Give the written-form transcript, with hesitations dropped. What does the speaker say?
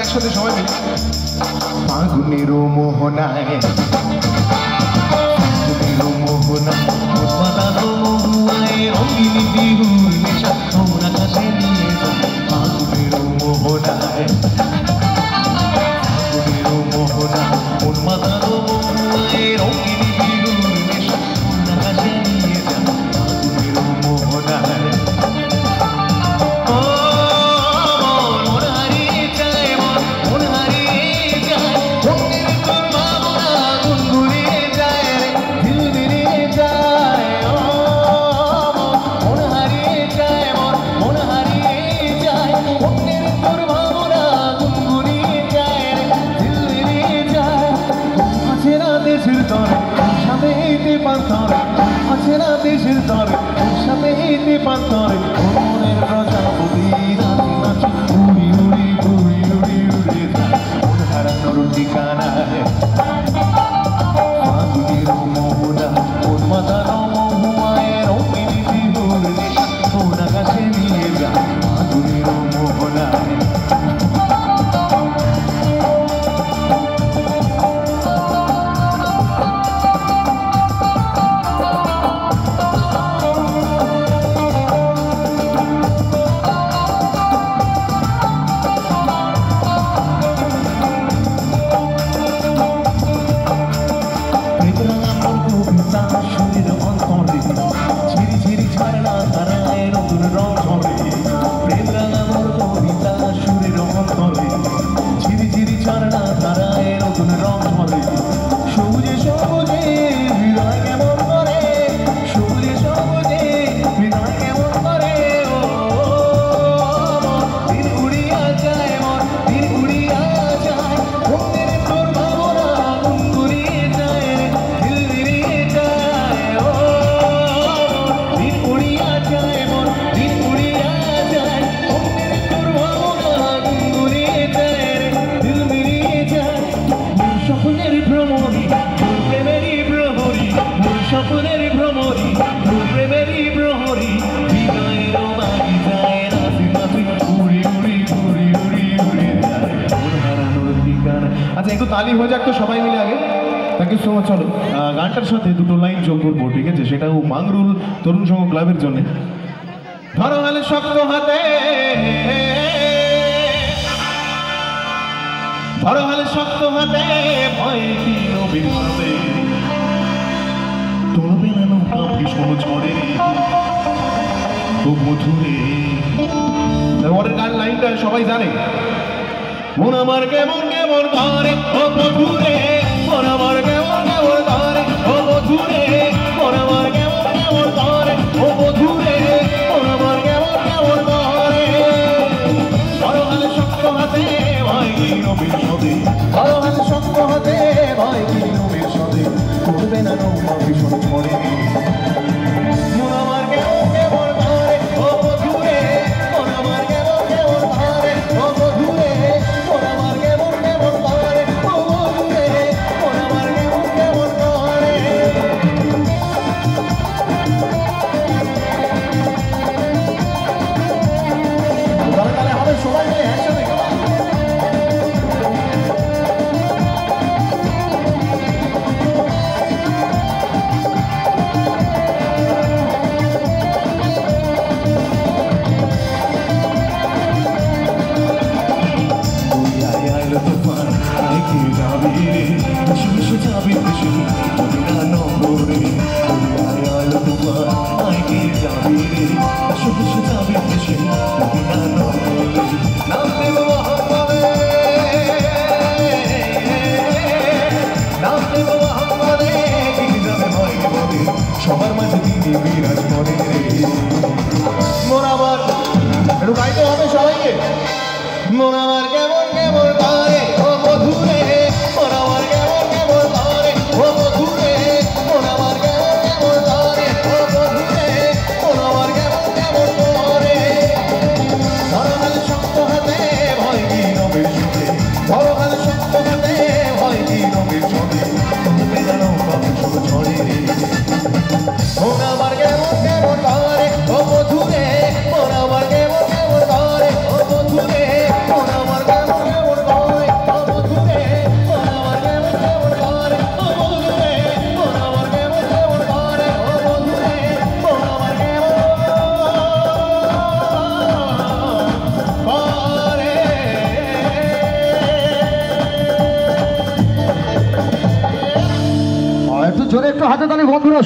একসাথে সবাই মিলে ফাগুনের মোহনায় রঙিনী বিহুর নেশা তোমরা কাছে নিয়ে যাও ফাগুনের মোহনায় ফাগুনের মোহনা মন মাতানো মহুয়ায় রঙিনী বিহুর নেশা তোমরা কাছে নিয়ে যাও ফাগুনের মোহনায় দেশের তরে সাথে হিতে পান্তরে মনের প্রজাপতি নাচি নাচি উড়ি উড়ি উড়ি উড়ি উড়ে যায় মন হারানোর ঠিকানায় ফাগুনের মোহনা মন মাতানো মহুয়ায় রঙিনী বিহুর নেশা তোমরা কাছে নিয়ে যায় ফাগুনের মোহনায় স্বপ্নের ভ্রমরি প্রেমেরই প্রহরী হৃদয়ের বাড়ি যায় নাচি নাচি উড়ি উড়ি উড়ি উড়ি উড়ি যায় মন হারানোর ঠিকানা। আচ্ছা একটু তালি হয়ে যাক তো সবাই মিলে আগে। Thank you so much. চলো গানটার সাথে দুটো লাইন যোগ করবো, ঠিক আছে? সেটাও মাংরুল তরুণ সংঘ ক্লাবের জন্য। ধরো হালে শক্ত হাতে, ধরো হালে শক্ত হাতে, ভয় কি নবীর সাথে তোলবে না নৌকা ভীষণ ঝড়ে খুব মধুরে। পরের গান লাইনটা সবাই জানে। মন আমার কেমন কেমন ধরে ও মধুরে, মন আমার কেমন কেমন ধরে ও মধুরে, মন আমার কেমন কেমন ধরে ও মধুরে, মন আমার কেমন কেমন ধরে। ধরো হালে শক্ত হাতে, ভয় কি নবীর সাথে, ধরো হালে শক্ত হাতে, ভয় কি নবীর সাথে তোলবে না নৌকা ভীষণ ঝড়ে। মন আমার কেমন কেমন ধরে ও মধুরে, মন আমার কেমন কেমন ধরে ও মধুরে, মন আমার কেমন কেমন ধরে ও মধুরে, মন আমার কেমন কেমন ধরে। তাহলে হবে সবাই মিলে একসাথে সবার মাঝে তিনি বিরাজ করে রে। মন আমার একটু গাইতে হবে সবাইকে। মন আমার কেমন কেমন ধরে ও মধুরে, মন আমার কেমন কেমন ধরে ও মধুরে। একটু হাতে তালি বন্ধুরা।